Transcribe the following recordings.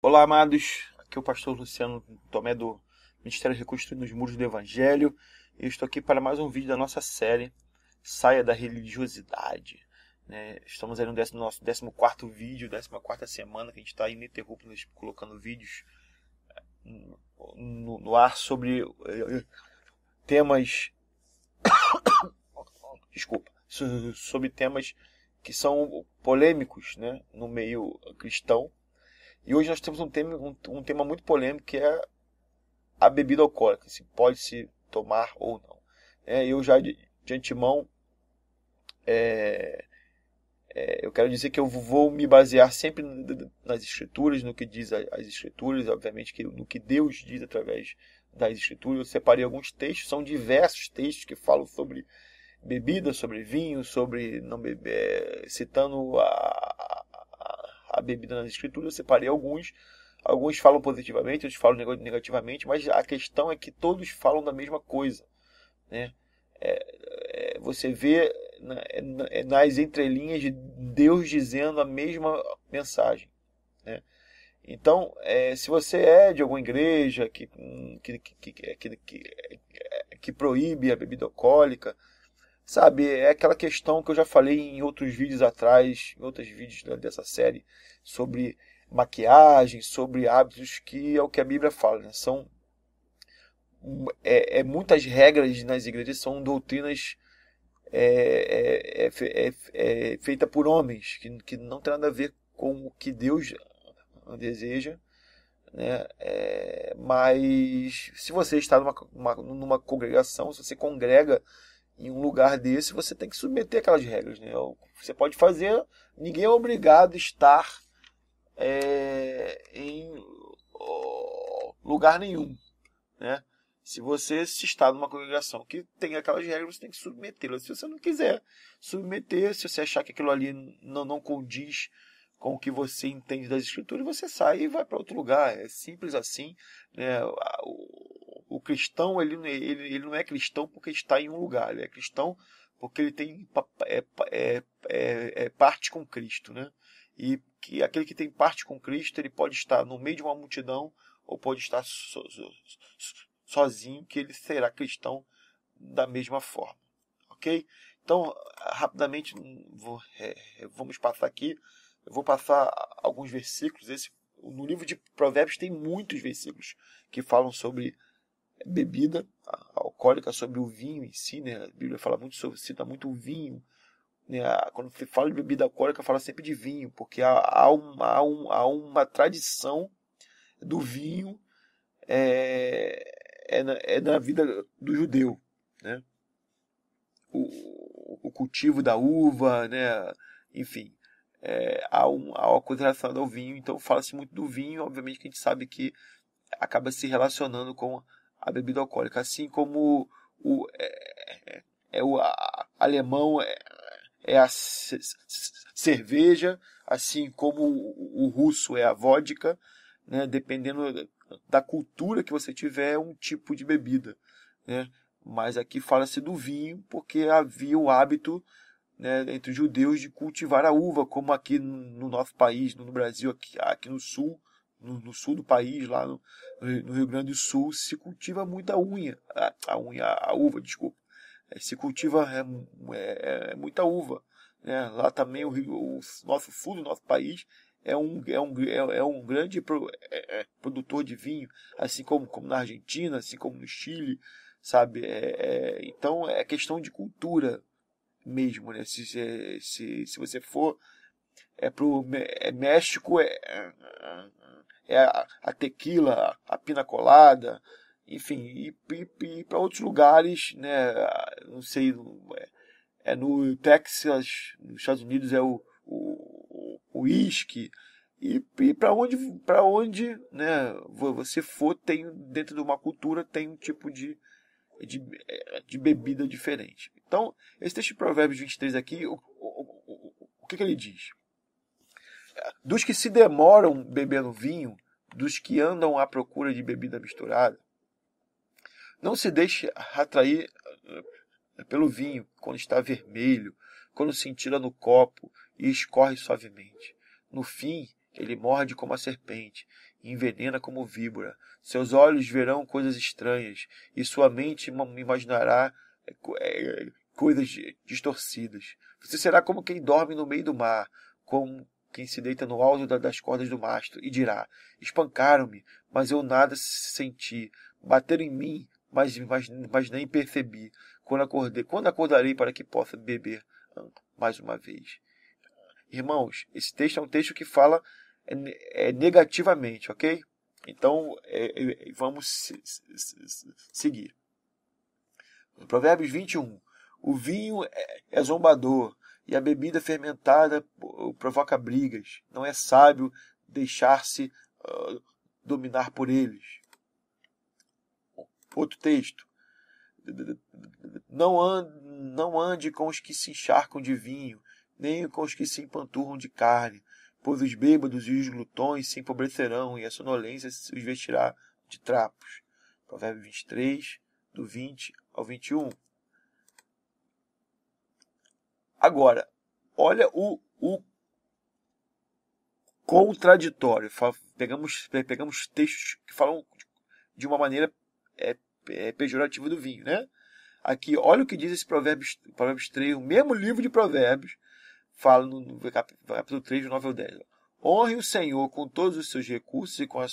Olá, amados. Aqui é o pastor Luciano Tomé do Ministério Reconstruindo os Muros do Evangelho. Eu estou aqui para mais um vídeo da nossa série Saia da Religiosidade. Estamos aí no nosso 14º vídeo, 14ª semana que a gente está ininterrupto colocando vídeos no ar sobre temas... sobre temas que são polêmicos, né, no meio cristão. E hoje nós temos um tema muito polêmico, que é a bebida alcoólica, se pode se tomar ou não. Eu já de antemão, eu quero dizer que eu vou me basear sempre nas Escrituras, no que diz as Escrituras, obviamente que no que Deus diz através das Escrituras. Eu separei alguns textos, são diversos textos que falam sobre bebida, sobre vinho, sobre não beber, citando a bebida nas Escrituras. Eu separei alguns falam positivamente, outros falam negativamente, mas a questão é que todos falam da mesma coisa, né? Você vê nas entrelinhas de Deus dizendo a mesma mensagem, né? Então, se você é de alguma igreja que proíbe a bebida alcoólica, sabe, é aquela questão que eu já falei em outros vídeos atrás, em outros vídeos dessa série, sobre maquiagem, sobre hábitos, que é o que a Bíblia fala, né? São muitas regras nas igrejas, são doutrinas feitas por homens, que não tem nada a ver com o que Deus deseja, né? Mas se você está numa congregação, se você congrega em um lugar desse, você tem que submeter aquelas regras, né? Você pode fazer, ninguém é obrigado a estar em lugar nenhum, né? Se você está numa congregação que tem aquelas regras, você tem que submetê-las. Se você não quiser submeter, se você achar que aquilo ali não condiz com o que você entende das Escrituras, você sai e vai para outro lugar. É simples assim, né? O cristão, ele não é cristão porque está em um lugar, ele é cristão porque ele tem parte com Cristo, né? E que aquele que tem parte com Cristo, ele pode estar no meio de uma multidão ou pode estar sozinho, que ele será cristão da mesma forma, ok? Então, rapidamente, vamos passar aqui. Eu vou passar alguns versículos. No livro de Provérbios tem muitos versículos que falam sobre bebida alcoólica, sobre o vinho em si, né? A Bíblia fala muito cita muito o vinho, né? Quando se fala de bebida alcoólica, fala sempre de vinho, porque há uma tradição do vinho na vida do judeu, né? O cultivo da uva, né? Enfim, há uma coisa relacionada ao vinho. Então fala-se muito do vinho, obviamente que a gente sabe que acaba se relacionando com a bebida alcoólica, assim como o alemão é a cerveja, assim como o russo é a vodka, né? Dependendo da cultura que você tiver, é um tipo de bebida, né? Mas aqui fala-se do vinho porque havia o hábito, né, entre os judeus de cultivar a uva, como aqui no nosso país, no Brasil, aqui no sul, no sul do país, lá no Rio Grande do Sul, se cultiva muita a uva, desculpa. Se cultiva muita uva, né? Lá também o nosso sul do nosso país é um grande produtor de vinho, assim como na Argentina, assim como no Chile, sabe? Então é questão de cultura mesmo, né? Se você for pro México, a tequila, a pina colada, enfim, e para outros lugares, né? Não sei, no Texas, nos Estados Unidos é o uísque, e para onde, né, você for, tem dentro de uma cultura tem um tipo de bebida diferente. Então, esse texto de Provérbios 23 aqui, o que ele diz? Dos que se demoram bebendo vinho, dos que andam à procura de bebida misturada, não se deixe atrair pelo vinho quando está vermelho, quando se tira no copo e escorre suavemente. No fim, ele morde como a serpente envenena como víbora. Seus olhos verão coisas estranhas, e sua mente imaginará coisas distorcidas. Você será como quem dorme no meio do mar, como quem se deita no alto das cordas do mastro, e dirá: espancaram-me, mas eu nada senti. Bateram em mim, mas nem percebi. Quando acordarei para que possa beber mais uma vez? Irmãos, esse texto é um texto que fala negativamente, ok? Então, vamos seguir. Provérbios 21. O vinho é zombador, e a bebida fermentada provoca brigas. Não é sábio deixar-se dominar por eles. Outro texto. Não ande com os que se encharcam de vinho, nem com os que se empanturram de carne, pois os bêbados e os glutões se empobrecerão, e a sonolência os vestirá de trapos. Provérbios 23, do 20 ao 21. Agora, olha o contraditório. Pegamos textos que falam de uma maneira pejorativa do vinho, né? Aqui, olha o que diz esse Provérbios 3, o mesmo livro de Provérbios, fala no capítulo 3, do 9 ao 10. Honre o Senhor com todos os seus recursos e com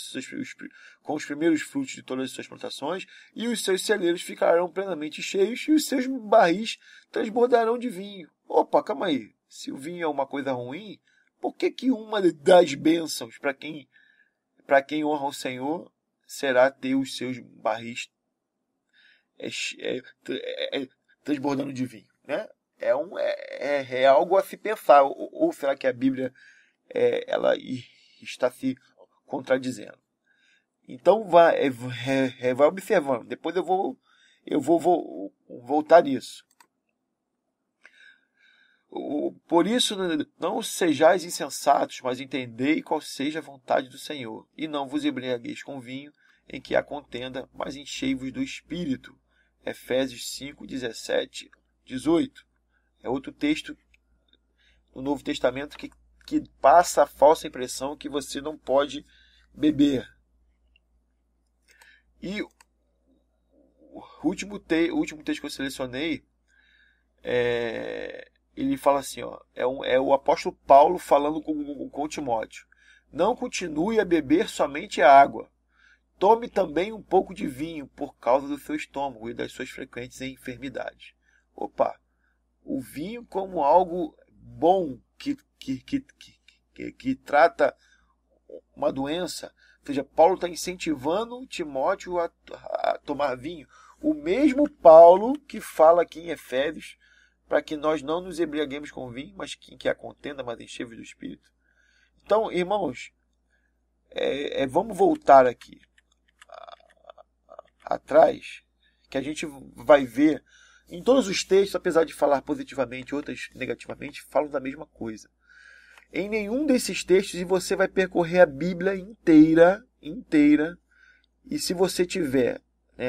os primeiros frutos de todas as suas plantações, e os seus celeiros ficarão plenamente cheios, e os seus barris transbordarão de vinho. Opa, calma aí. Se o vinho é uma coisa ruim, por que uma das bênçãos para quem honra o Senhor será ter os seus barris transbordando de vinho, né? É algo a se pensar. Ou será que a Bíblia ela está se contradizendo? Então vai observando. Depois eu vou voltar nisso. Por isso, não sejais insensatos, mas entendei qual seja a vontade do Senhor. E não vos embriagueis com vinho, em que há contenda, mas enchei-vos do Espírito. Efésios 5, 17, 18. É outro texto no Novo Testamento que passa a falsa impressão que você não pode beber. E o último texto que eu selecionei, ele fala assim, é o apóstolo Paulo falando com Timóteo. Não continue a beber somente a água. Tome também um pouco de vinho por causa do seu estômago e das suas frequentes enfermidades. Opa! O vinho como algo bom que trata uma doença. Ou seja, Paulo está incentivando Timóteo a tomar vinho. O mesmo Paulo que fala aqui em Efésios para que nós não nos embriaguemos com vinho, mas que a contenda, mas enchei-vos do Espírito. Então, irmãos, vamos voltar aqui atrás, que a gente vai ver em todos os textos, apesar de falar positivamente, outras negativamente, falam da mesma coisa. Em nenhum desses textos, e você vai percorrer a Bíblia inteira, e se você tiver,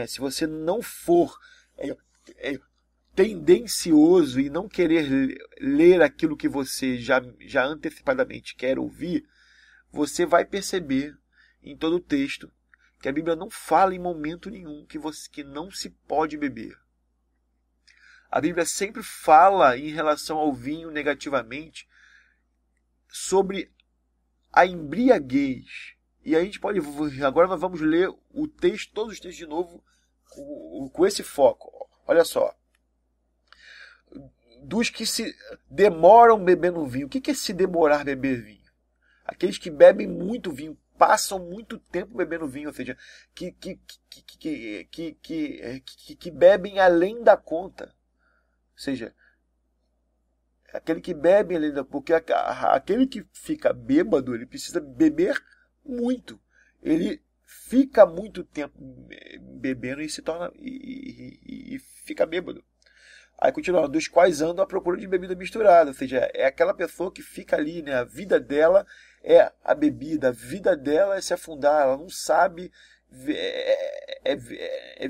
se você não for tendencioso e não querer ler aquilo que você já antecipadamente quer ouvir, você vai perceber em todo o texto que a Bíblia não fala em momento nenhum que não se pode beber. A Bíblia sempre fala em relação ao vinho negativamente sobre a embriaguez. E a gente pode, agora nós vamos ler o texto, todos os textos de novo, com esse foco. Olha só. Dos que se demoram bebendo vinho. O que é se demorar beber vinho? Aqueles que bebem muito vinho, passam muito tempo bebendo vinho, ou seja, que bebem além da conta. Ou seja, aquele que bebe além da conta, porque aquele que fica bêbado, ele precisa beber muito. Ele fica muito tempo bebendo e se torna e fica bêbado. Aí continua, dos quais andam à procura de bebida misturada, ou seja, é aquela pessoa que fica ali, né? A vida dela é a bebida, a vida dela é se afundar, ela não sabe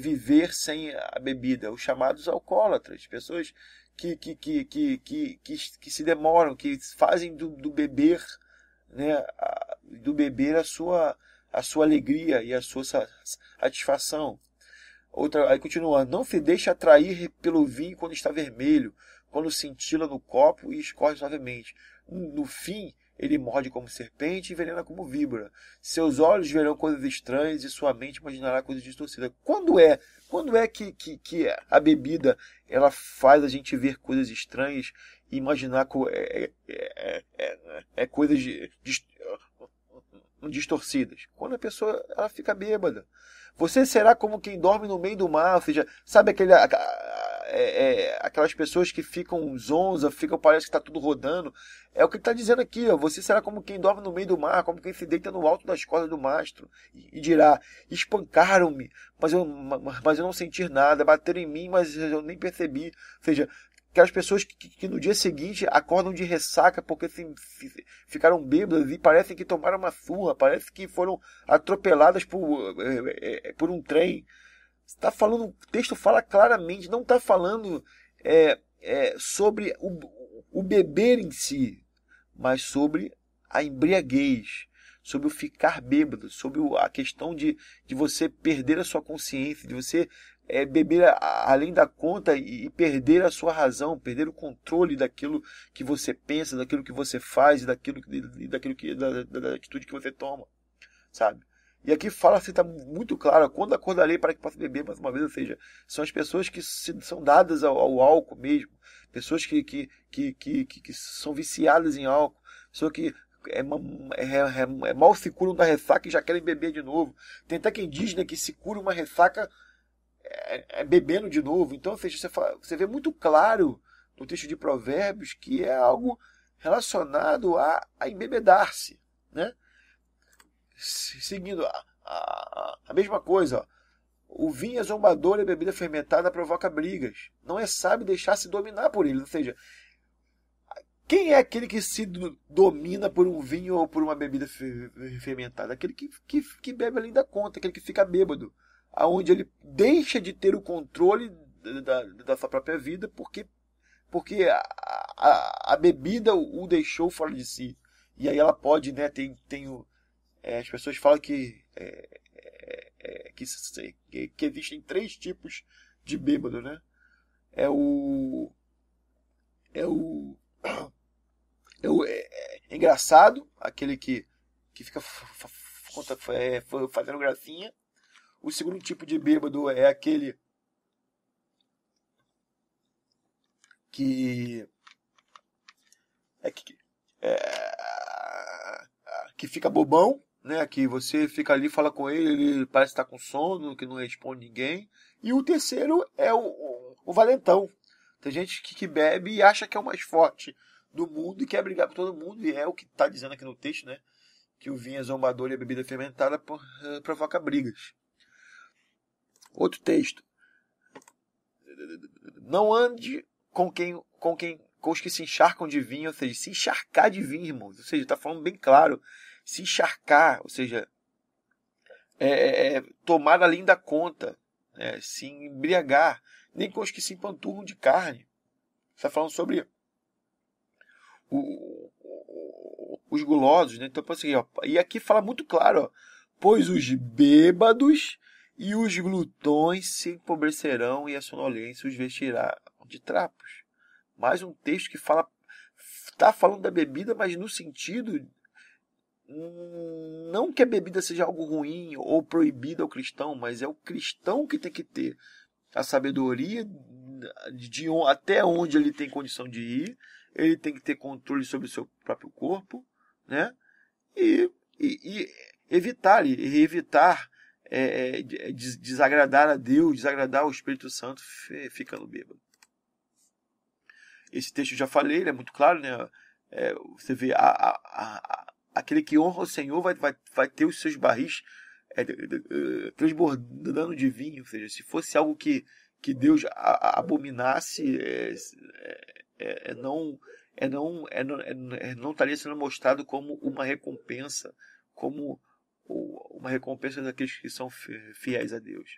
viver sem a bebida. Os chamados alcoólatras, pessoas que se demoram, que fazem do beber, né? Do beber a sua a sua alegria e a sua satisfação. Outra, aí continua, não se deixe atrair pelo vinho quando está vermelho, quando cintila no copo e escorre suavemente. No fim, ele morde como serpente e envenena como víbora. Seus olhos verão coisas estranhas e sua mente imaginará coisas distorcidas. Quando é que a bebida ela faz a gente ver coisas estranhas e imaginar coisas distorcidas? Quando a pessoa ela fica bêbada. Você será como quem dorme no meio do mar, ou seja, sabe aquelas pessoas que ficam zonza, parece que está tudo rodando. É o que ele está dizendo aqui, ó. Você será como quem dorme no meio do mar, como quem se deita no alto das cordas do mastro. E dirá, espancaram-me, mas eu não senti nada, bateram em mim, mas eu nem percebi. Ou seja, aquelas pessoas que no dia seguinte acordam de ressaca porque ficaram bêbadas e parecem que tomaram uma surra, parece que foram atropeladas por um trem. Está falando, o texto fala claramente, não está falando sobre o beber em si, mas sobre a embriaguez, sobre o ficar bêbado, sobre a questão de você perder a sua consciência, de você beber além da conta e perder a sua razão, perder o controle daquilo que você pensa, daquilo que você faz e da atitude que você toma, sabe? E aqui fala assim, está muito claro, quando acordarei para que possa beber mais uma vez, ou seja, são as pessoas que são dadas ao álcool mesmo, pessoas que são viciadas em álcool, pessoas que mal se curam da ressaca e já querem beber de novo. Tem até quem diz, né, que se cura uma ressaca bebendo de novo. Então, ou seja, você vê muito claro no texto de Provérbios que é algo relacionado a embebedar-se, né? Seguindo a mesma coisa, ó. O vinho é zombador e a bebida fermentada provoca brigas. Não é sábio deixar-se dominar por ele. Ou seja, quem é aquele que se domina por um vinho ou por uma bebida fermentada? Aquele que bebe além da conta, aquele que fica bêbado, aonde ele deixa de ter o controle da sua própria vida porque a bebida o deixou fora de si. E aí ela pode, né, as pessoas falam que existem 3 tipos de bêbado, né? É engraçado, aquele que fica fazendo gracinha. O segundo tipo de bêbado é aquele que fica bobão, né? Que você fica ali, fala com ele parece estar com sono, que não responde ninguém. E o terceiro é o valentão. Tem gente que bebe e acha que é o mais forte do mundo e quer brigar com todo mundo. E é o que está dizendo aqui no texto, né? Que o vinho é zombador e a bebida fermentada provoca brigas. Outro texto. Não ande com os que se encharcam de vinho, ou seja, se encharcar de vinho, irmãos. Ou seja, está falando bem claro. Se encharcar, ou seja, tomar além da conta, se embriagar, nem com os que se empanturram de carne. Está falando sobre os gulosos, né? Então, assim, ó, e aqui fala muito claro, ó, pois os bêbados e os glutões se empobrecerão e a sonolência os vestirá de trapos. Mais um texto que está falando da bebida, mas no sentido não que a bebida seja algo ruim ou proibida ao cristão, mas é o cristão que tem que ter a sabedoria de até onde ele tem condição de ir, ele tem que ter controle sobre o seu próprio corpo, né? E evitar desagradar a Deus, desagradar ao Espírito Santo ficando bêbado. Esse texto eu já falei, ele é muito claro, né? Você vê aquele que honra o Senhor vai ter os seus barris transbordando de vinho. Ou seja, se fosse algo que Deus abominasse, não estaria sendo mostrado como uma recompensa, daqueles que são fiéis a Deus.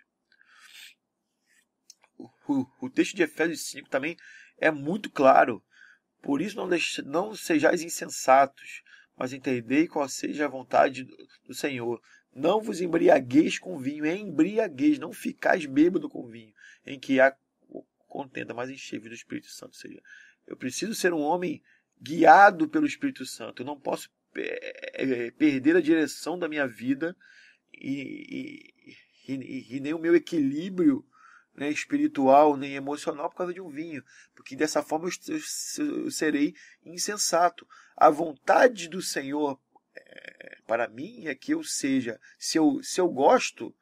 O texto de Efésios 5 também é muito claro. Por isso não sejais insensatos, mas entendei qual seja a vontade do Senhor. Não vos embriagueis com vinho, é embriagueis, não ficais bêbado com vinho, em que há contenda, mas enchei-vos do Espírito Santo. Ou seja, eu preciso ser um homem guiado pelo Espírito Santo. Eu não posso perder a direção da minha vida e nem o meu equilíbrio, né, espiritual nem emocional por causa de um vinho, porque dessa forma eu serei insensato. A vontade do Senhor para mim é que eu seja, se eu gosto,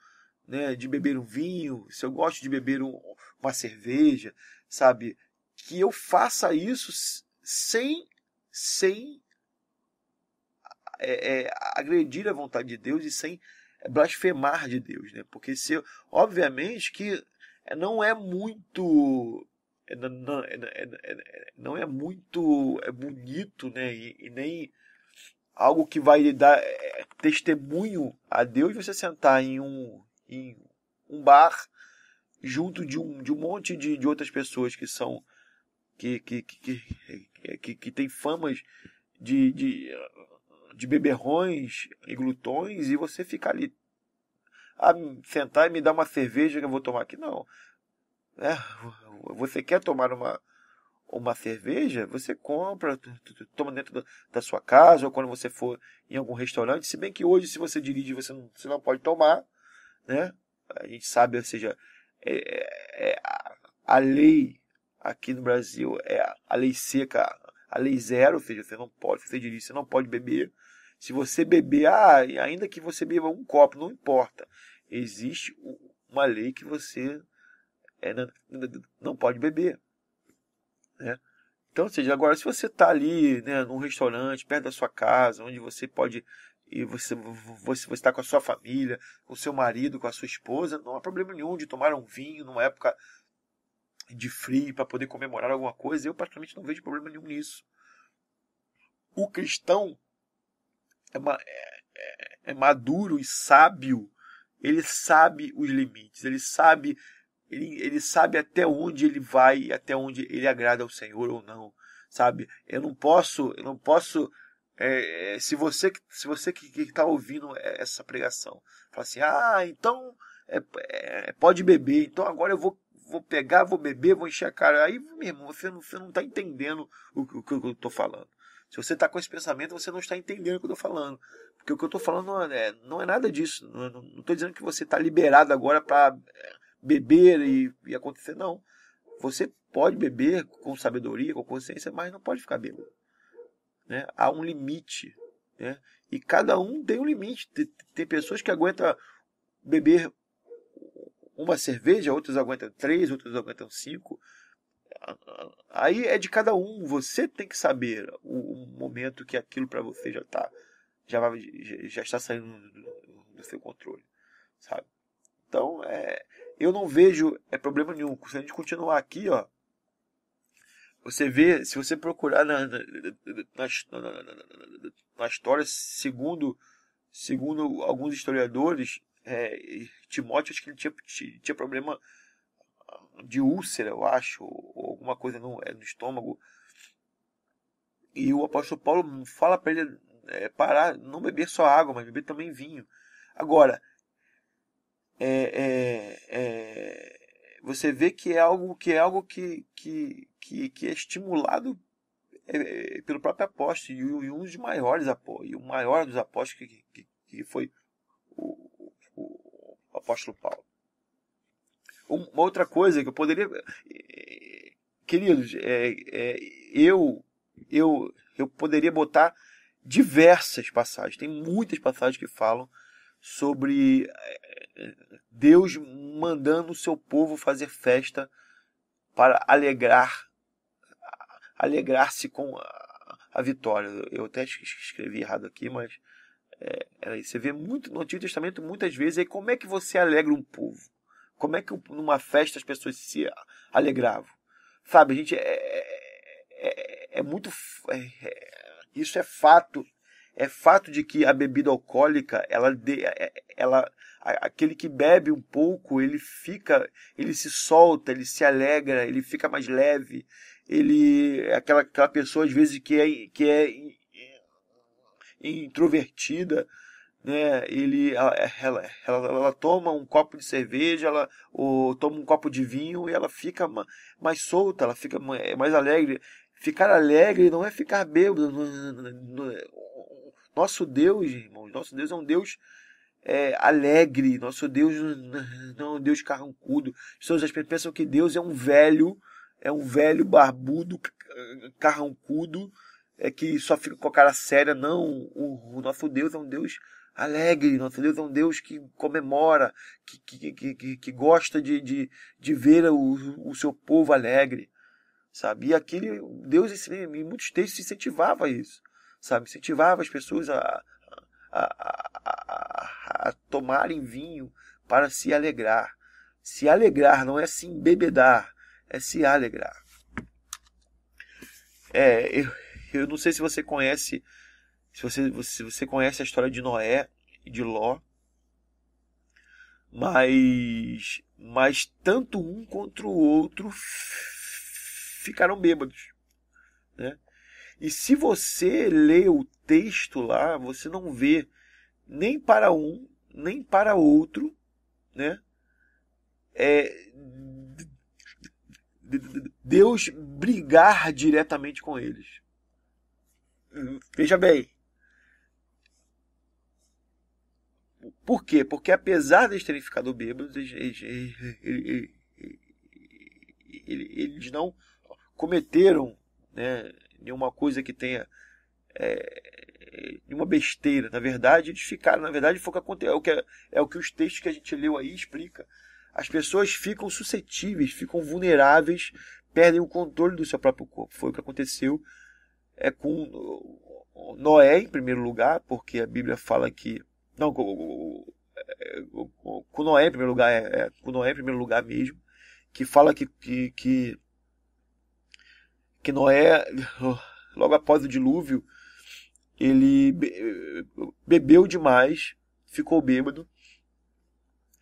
né, de beber um vinho, se eu gosto de beber uma cerveja, sabe, que eu faça isso sem agredir a vontade de Deus e sem blasfemar de Deus, né? Porque obviamente que não é muito não é muito bonito, né? E nem algo que vai dar testemunho a Deus você sentar em um bar junto de um monte de outras pessoas que são que tem famas de beberrões e glutões, e você ficar ali sentar e me dar uma cerveja que eu vou tomar aqui. Não. Você quer tomar uma cerveja? Você compra, toma dentro da sua casa, ou quando você for em algum restaurante. Se bem que hoje, se você dirige, você não pode tomar, né? A gente sabe, ou seja, a lei aqui no Brasil é a lei seca, a lei zero, ou seja, você não pode, se você dirige, você não pode beber. Se você beber, ainda que você beba um copo, não importa. Existe uma lei que você não pode beber, né? Então, ou seja, agora se você está ali, né, num restaurante, perto da sua casa, onde você pode, e você está com a sua família, com o seu marido, com a sua esposa, não há problema nenhum de tomar um vinho numa época de frio para poder comemorar alguma coisa. Eu praticamente não vejo problema nenhum nisso. O cristão é maduro e sábio. Ele sabe os limites, ele sabe até onde ele vai, até onde ele agrada ao Senhor ou não, sabe? Eu não posso se você que está ouvindo essa pregação, fala assim, então pode beber, então agora eu vou pegar, vou beber, vou encher a cara. Aí, meu irmão, você não está entendendo o que eu estou falando. Se você está com esse pensamento, você não está entendendo o que eu estou falando. Porque o que eu estou falando não é nada disso. Não estou dizendo que você está liberado agora para beber e acontecer. Não. Você pode beber com sabedoria, com consciência, mas não pode ficar bêbado, né? Há um limite, né? E cada um tem um limite. Tem pessoas que aguentam beber uma cerveja, outros aguentam 3, outros aguentam 5. Aí é de cada um. Você tem que saber o momento que aquilo para você já está saindo do seu controle, sabe? Então, eu não vejo problema nenhum. Se a gente continuar aqui, ó, você vê, se você procurar na história, segundo alguns historiadores, Timóteo, acho que ele tinha problema de úlcera, eu acho, ou alguma coisa no estômago. E o apóstolo Paulo fala para ele parar, não beber só água, mas beber também vinho. Agora, você vê que é algo que é estimulado pelo próprio apóstolo, e um dos maiores apóstolos, e o maior dos apóstolos que foi o apóstolo Paulo. Uma outra coisa que eu poderia, queridos, eu poderia botar diversas passagens. Tem muitas passagens que falam sobre Deus mandando o seu povo fazer festa para alegrar-se com a vitória. Eu até escrevi errado aqui, mas era isso. Você vê muito no Antigo Testamento muitas vezes. Aí como é que você alegra um povo? Como é que numa festa as pessoas se alegravam? Sabe, a gente muito... isso é fato. É fato de que a bebida alcoólica, aquele que bebe um pouco, ele se solta, ele se alegra, ele fica mais leve. Aquela pessoa às vezes que é introvertida, né? Ela toma um copo de cerveja, ou toma um copo de vinho e ela fica mais solta, ela fica mais alegre. Ficar alegre não é ficar bêbado. Nosso Deus, irmãos, nosso Deus é um Deus alegre. Nosso Deus não é um Deus carrancudo. As pessoas pensam que Deus é um velho barbudo, carrancudo, que só fica com a cara séria. Não, o nosso Deus é um Deus alegre. Nosso Deus é um Deus que comemora, que gosta de ver o seu povo alegre, sabe? E aquele Deus, em muitos textos, incentivava isso, sabe? Incentivava as pessoas a tomarem vinho para se alegrar. Se alegrar não é se embebedar, é se alegrar. Eu não sei se você conhece, se você conhece a história de Noé e de Ló, mas tanto um contra o outro ficaram bêbados, né? E se você lê o texto lá, você não vê nem para um, nem para outro, né? Deus brigar diretamente com eles. Veja bem. Por quê? Porque apesar de eles terem ficado bêbados, eles não cometeram, né, nenhuma coisa que tenha nenhuma besteira. Na verdade, eles ficaram. Na verdade, foi o que aconteceu. É o que os textos que a gente leu aí explica. As pessoas ficam suscetíveis, ficam vulneráveis, perdem o controle do seu próprio corpo. Foi o que aconteceu com Noé, em primeiro lugar, porque a Bíblia fala que... Não, com Noé em primeiro lugar, com Noé em primeiro lugar mesmo, que fala que Noé, logo após o dilúvio, ele bebeu demais, ficou bêbado,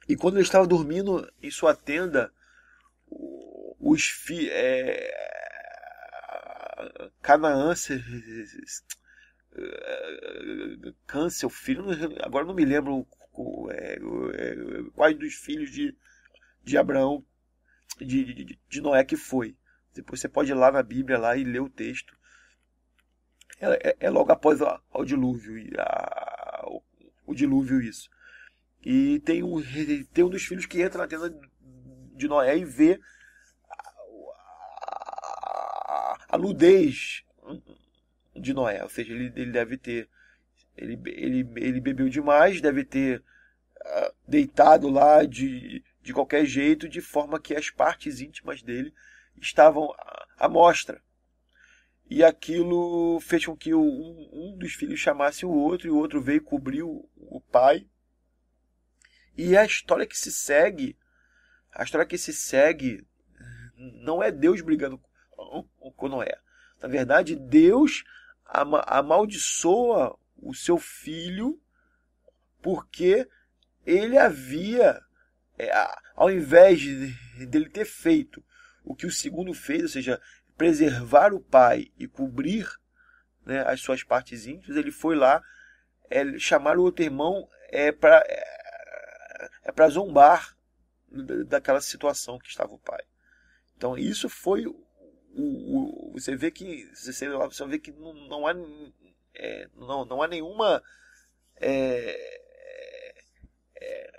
e quando ele estava dormindo em sua tenda, Canaã, seu filho, agora não me lembro quais dos filhos de Abraão, de Noé que foi. Depois você pode ir lá na Bíblia lá e ler o texto. Logo após o dilúvio, o dilúvio isso. E tem um dos filhos que entra na tenda de Noé e vê a nudez de Noé. Ou seja, ele deve ter... Ele bebeu demais, deve ter deitado lá de qualquer jeito, de forma que as partes íntimas dele estavam à mostra. E aquilo fez com que um dos filhos chamasse o outro, e o outro veio cobrir o pai. E a história que se segue não é Deus brigando com Noé. Na verdade, Deus amaldiçoa o seu filho porque ele havia, ao invés dele ter feito o que o segundo fez, ou seja, preservar o pai e cobrir, né, as suas partes íntimas, ele foi lá chamar o outro irmão para zombar daquela situação que estava o pai. Então isso foi você vê que não há nenhuma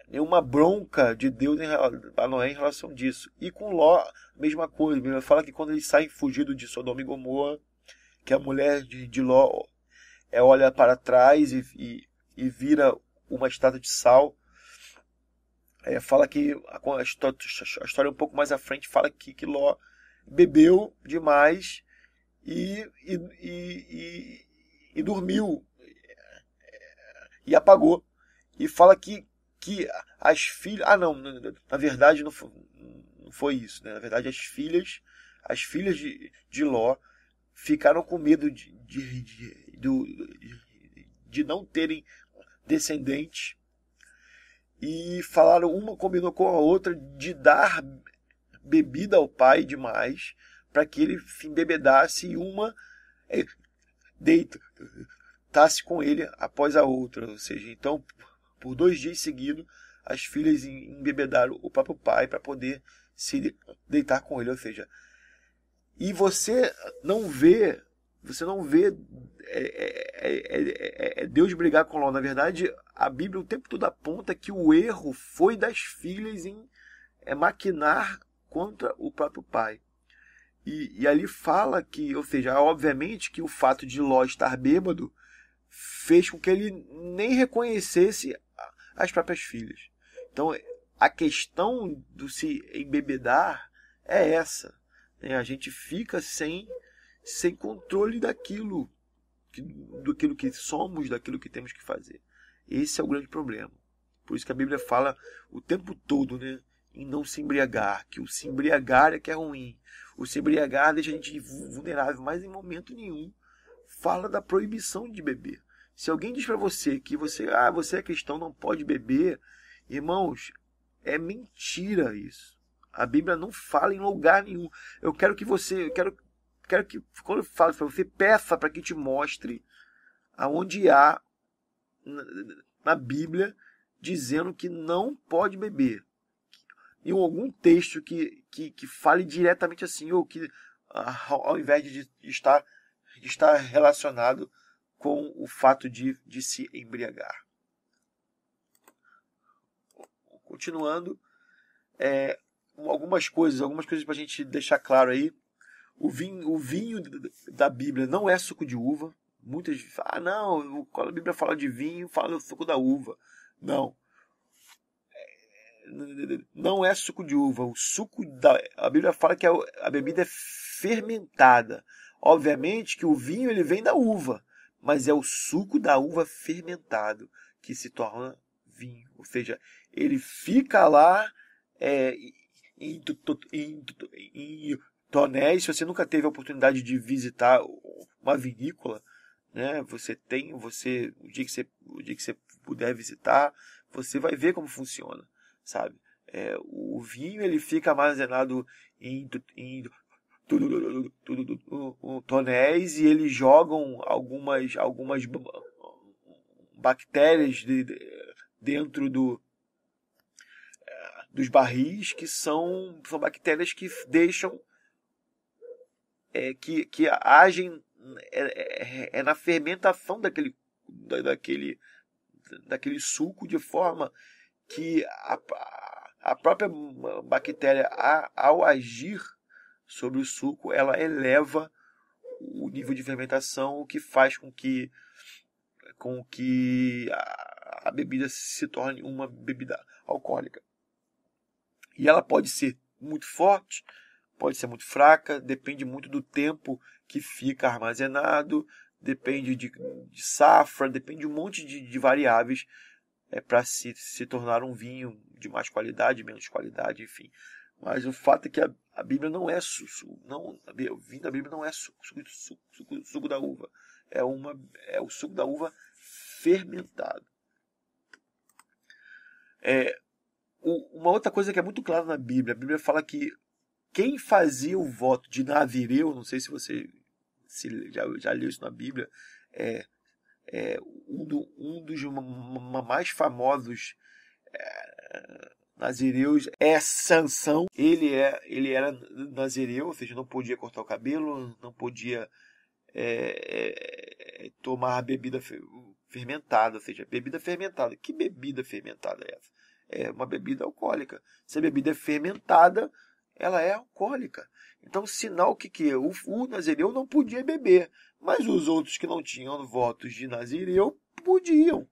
nenhuma bronca de Deus a Noé em relação disso. E com Ló, mesma coisa. Ele fala que quando eles saem fugidos de Sodoma e Gomorra, que a mulher de Ló olha para trás e vira uma estátua de sal. Fala que a história um pouco mais à frente fala que Ló bebeu demais e dormiu e apagou. E fala que as filhas... não, na verdade não foi isso, né? Na verdade as filhas de Ló ficaram com medo de não terem descendentes, e falaram, uma combinou com a outra de dar bebida ao pai demais, para que ele embebedasse, e uma deitasse com ele após a outra. Ou seja, então, por 2 dias seguidos, as filhas embebedaram o próprio pai para poder se deitar com ele. Ou seja, e você não vê Deus brigar com Ló. Na verdade, a Bíblia o tempo todo aponta que o erro foi das filhas em maquinar contra o próprio pai. E ali fala que, ou seja, obviamente que o fato de Ló estar bêbado fez com que ele nem reconhecesse as próprias filhas. Então, a questão do se embebedar é essa. A gente fica sem controle daquilo que somos, daquilo que temos que fazer. Esse é o grande problema. Por isso que a Bíblia fala o tempo todo, né, em não se embriagar, que o se embriagar é que é ruim. O se embriagar deixa a gente vulnerável, mas em momento nenhum fala da proibição de beber. Se alguém diz para você que você é cristão, não pode beber, irmãos, é mentira isso. A Bíblia não fala em lugar nenhum. Eu quero que quando eu falo para você, peça para que te mostre aonde há na Bíblia dizendo que não pode beber. Em algum texto que fale diretamente assim, ou que ao invés de estar relacionado com o fato de se embriagar. Continuando, algumas coisas para a gente deixar claro aí. O vinho da Bíblia não é suco de uva. Muitas falam, não, quando a Bíblia fala de vinho, fala do suco da uva. Não. Não é suco de uva. A Bíblia fala que a bebida é fermentada. Obviamente que o vinho ele vem da uva, mas é o suco da uva fermentado que se torna vinho. Ou seja, ele fica lá em tonéis. Se você nunca teve a oportunidade de visitar uma vinícola, né, o dia que você puder visitar, você vai ver como funciona, sabe? O vinho ele fica armazenado em tonéis e eles jogam algumas bactérias dentro dos barris, que são bactérias que deixam que agem na fermentação daquele suco, de forma que a própria bactéria, ao agir sobre o suco, ela eleva o nível de fermentação, o que faz com que a bebida se torne uma bebida alcoólica. E ela pode ser muito forte, pode ser muito fraca, depende muito do tempo que fica armazenado, depende de safra, depende de um monte de variáveis para se tornar um vinho de mais qualidade, menos qualidade, enfim. Mas o fato é que a Bíblia não é o vinho da Bíblia não é suco da uva. É o suco da uva fermentado. Uma outra coisa que é muito clara na Bíblia, a Bíblia fala que quem fazia o voto de nazireu, não sei se você já leu isso na Bíblia, um dos mais famosos nazireus é Sansão. Ele era nazireu, ou seja, não podia cortar o cabelo, não podia tomar bebida fermentada, ou seja, bebida fermentada. Que bebida fermentada é essa? É uma bebida alcoólica. Se a bebida é fermentada, ela é alcoólica. Então, sinal que o nazireu não podia beber, mas os outros que não tinham votos de nazireu podiam.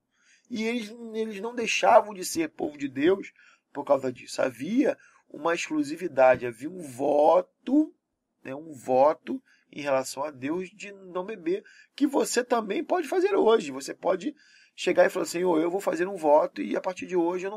E eles não deixavam de ser povo de Deus por causa disso. Havia uma exclusividade, havia um voto em relação a Deus de não beber, que você também pode fazer hoje. Você pode chegar e falar assim, eu vou fazer um voto e a partir de hoje eu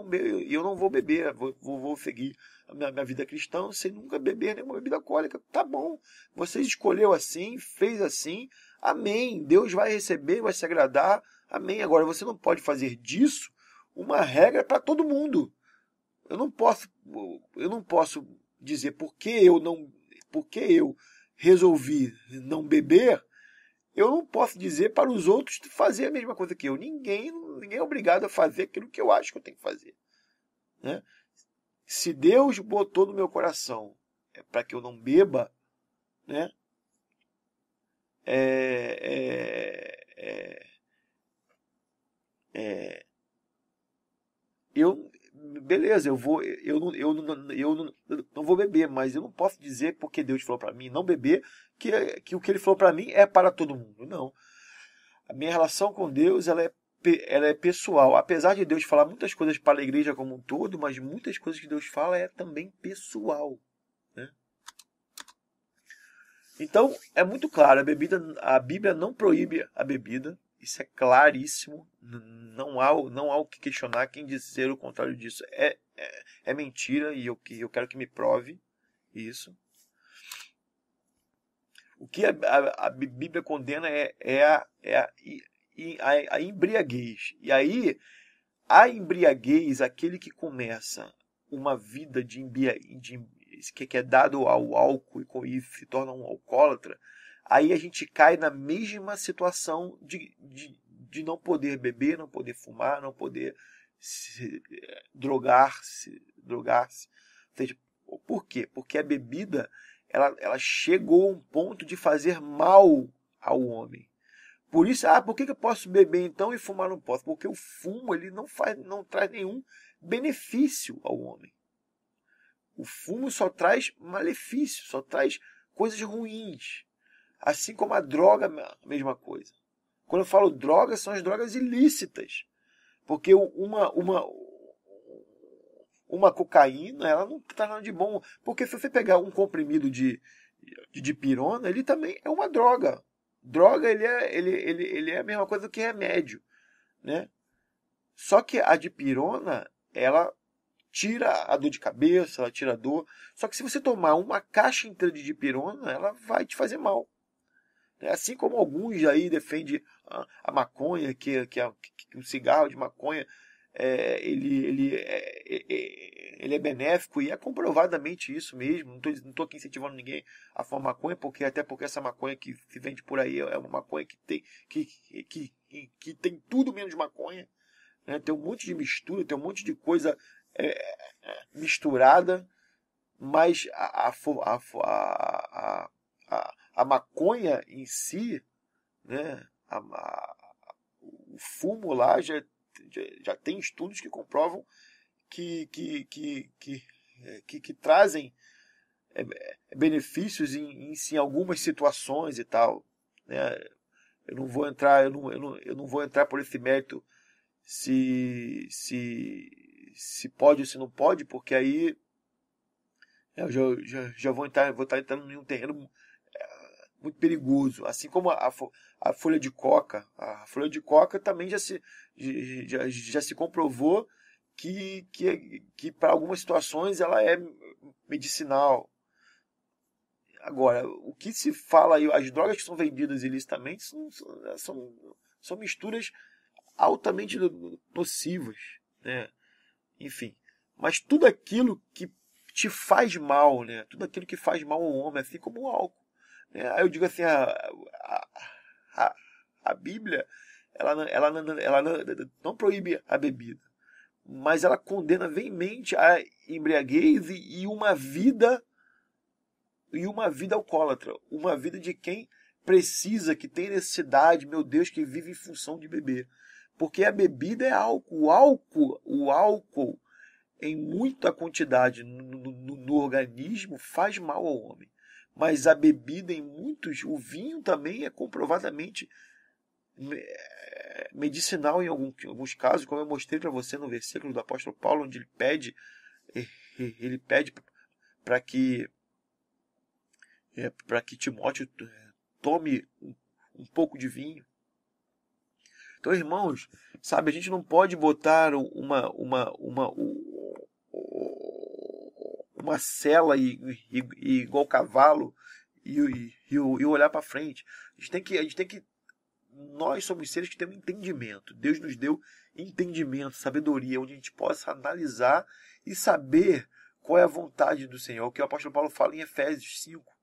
não vou beber, vou seguir a minha vida cristã sem nunca beber nenhuma bebida alcoólica. Tá bom, você escolheu assim, fez assim, amém, Deus vai receber, vai se agradar, amém. Agora, você não pode fazer disso uma regra para todo mundo. Eu não posso dizer porque eu resolvi não beber, eu não posso dizer para os outros fazer a mesma coisa que eu. Ninguém é obrigado a fazer aquilo que eu acho que eu tenho que fazer, né? Se Deus botou no meu coração para que eu não beba, né? Beleza, eu não vou beber, mas eu não posso dizer porque Deus falou para mim não beber que o que Ele falou para mim é para todo mundo. Não. A minha relação com Deus ela é pessoal. Apesar de Deus falar muitas coisas para a igreja como um todo, mas muitas coisas que Deus fala é também pessoal, né? Então, é muito claro, a Bíblia não proíbe a bebida, isso é claríssimo, não há o que questionar, quem dizer o contrário disso é mentira, e eu quero que me prove isso. O que a Bíblia condena é a embriaguez. E aí, a embriaguez, aquele que começa uma vida que é dado ao álcool e se torna um alcoólatra, aí a gente cai na mesma situação de não poder beber, não poder fumar, não poder drogar-se. Ou seja, por quê? Porque a bebida ela chegou a um ponto de fazer mal ao homem. Por isso, por que eu posso beber então e fumar não posso? Porque o fumo ele não traz nenhum benefício ao homem. O fumo só traz malefício, só traz coisas ruins. Assim como a droga, a mesma coisa. Quando eu falo drogas, são as drogas ilícitas. Porque uma cocaína, ela não traz nada de bom. Porque se você pegar um comprimido de dipirona, ele também é uma droga. Droga, ele é a mesma coisa que remédio, né? Só que a dipirona, ela tira a dor de cabeça, ela tira a dor. Só que se você tomar uma caixa inteira de dipirona, ela vai te fazer mal. Assim como alguns aí defendem a maconha, que um cigarro de maconha ele é benéfico, e é comprovadamente isso mesmo. Não estou aqui incentivando ninguém a fumar maconha, até porque essa maconha que se vende por aí é uma maconha que tem tudo menos maconha, né? Tem um monte de mistura, tem um monte de coisa misturada, mas a maconha em si, né? O fumo lá já tem estudos que comprovam que trazem benefícios em algumas situações e tal, né? Eu não vou entrar por esse mérito se pode ou se não pode, porque aí eu já vou estar entrando em um terreno muito perigoso. Assim como a folha de coca. A folha de coca também já se comprovou que para algumas situações ela é medicinal. Agora, o que se fala aí, as drogas que são vendidas ilicitamente são misturas altamente nocivas, né? Enfim, mas tudo aquilo que te faz mal, né? Tudo aquilo que faz mal ao homem, assim como o álcool. Aí eu digo assim, a Bíblia ela não proíbe a bebida, mas ela condena veemente a embriaguez e uma vida alcoólatra, uma vida de quem precisa, que tem necessidade, meu Deus, que vive em função de beber. Porque a bebida é álcool. O álcool em muita quantidade no organismo faz mal ao homem. Mas a bebida o vinho também é comprovadamente medicinal em alguns casos, como eu mostrei para você no versículo do apóstolo Paulo, onde ele pede para que Timóteo tome um pouco de vinho. Então, irmãos, sabe, a gente não pode botar uma sela igual cavalo e olhar para frente. Nós somos seres que temos entendimento. Deus nos deu entendimento, sabedoria, onde a gente possa analisar e saber qual é a vontade do Senhor, que o apóstolo Paulo fala em Efésios 5.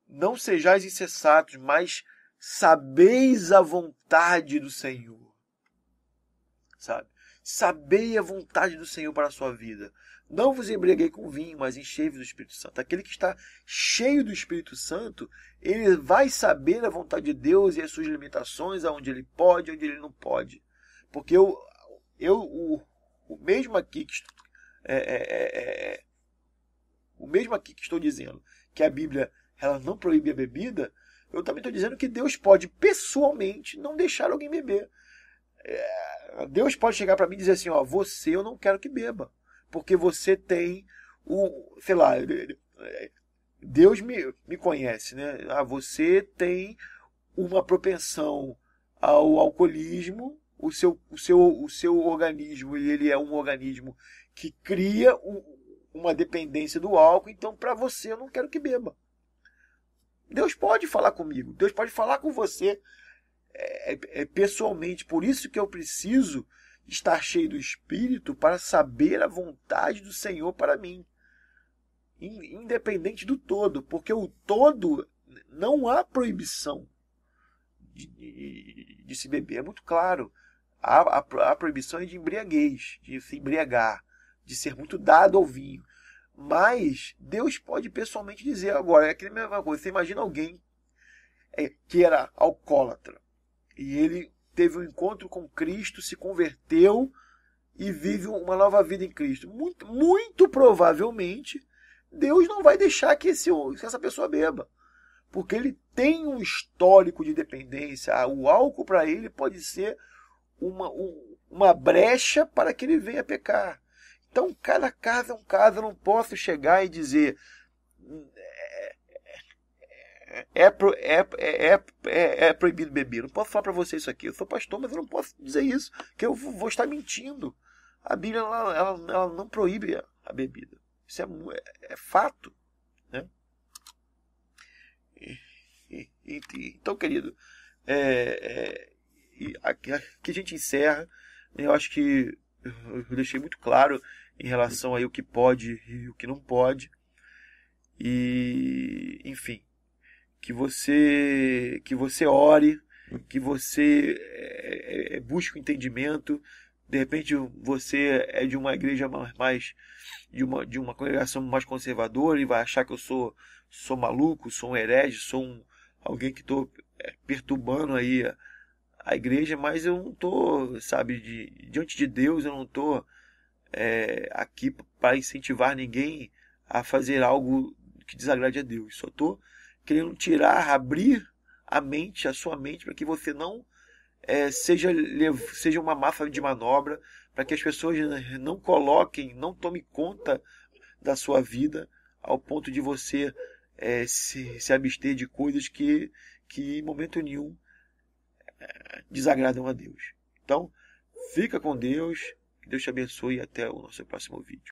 Não sejais insensatos, mas sabeis a vontade do Senhor. Sabe? Sabei a vontade do Senhor para a sua vida. Não vos embriaguei com vinho, mas enchei-vos do Espírito Santo. Aquele que está cheio do Espírito Santo, ele vai saber a vontade de Deus e as suas limitações, aonde ele pode, onde ele não pode. Porque o mesmo aqui que o mesmo aqui que estou dizendo que a Bíblia ela não proíbe a bebida, eu também estou dizendo que Deus pode pessoalmente não deixar alguém beber. Deus pode chegar para mim e dizer assim, ó, você eu não quero que beba, porque você tem sei lá, Deus me conhece, né? Você tem uma propensão ao alcoolismo, o seu organismo, e ele é um organismo que cria uma dependência do álcool, então para você eu não quero que beba. Deus pode falar comigo, Deus pode falar com você pessoalmente, por isso que eu preciso estar cheio do Espírito para saber a vontade do Senhor para mim, independente do todo, porque o todo não há proibição de se beber, é muito claro. A proibição é de embriaguez, de se embriagar, de ser muito dado ao vinho. Mas Deus pode pessoalmente dizer agora, é aquela mesma coisa. Você imagina alguém que era alcoólatra e ele teve um encontro com Cristo, se converteu e vive uma nova vida em Cristo. Muito, muito provavelmente Deus não vai deixar que essa pessoa beba, porque ele tem um histórico de dependência. O álcool para ele pode ser uma brecha para que ele venha pecar. Então, cada caso é um caso. Eu não posso chegar e dizer é proibido beber. Eu não posso falar para você isso aqui. Eu sou pastor, mas eu não posso dizer isso, que eu vou estar mentindo. A Bíblia ela não proíbe a bebida. Isso é fato, né? Então, querido, aqui a gente encerra. Eu acho que eu deixei muito claro em relação aí o que pode e o que não pode. E, enfim, que você ore, que você busque o entendimento. De repente você é de uma igreja mais de uma congregação mais conservadora e vai achar que eu sou maluco, sou um herege, sou alguém que estou perturbando aí a igreja, mas eu não estou, sabe, diante de Deus, eu não estou aqui para incentivar ninguém a fazer algo que desagrade a Deus. Só estou querendo abrir a sua mente, para que você não seja uma massa de manobra, para que as pessoas não tomem conta da sua vida ao ponto de você se abster de coisas que em momento nenhum desagradam a Deus. Então, fica com Deus, que Deus te abençoe e até o nosso próximo vídeo.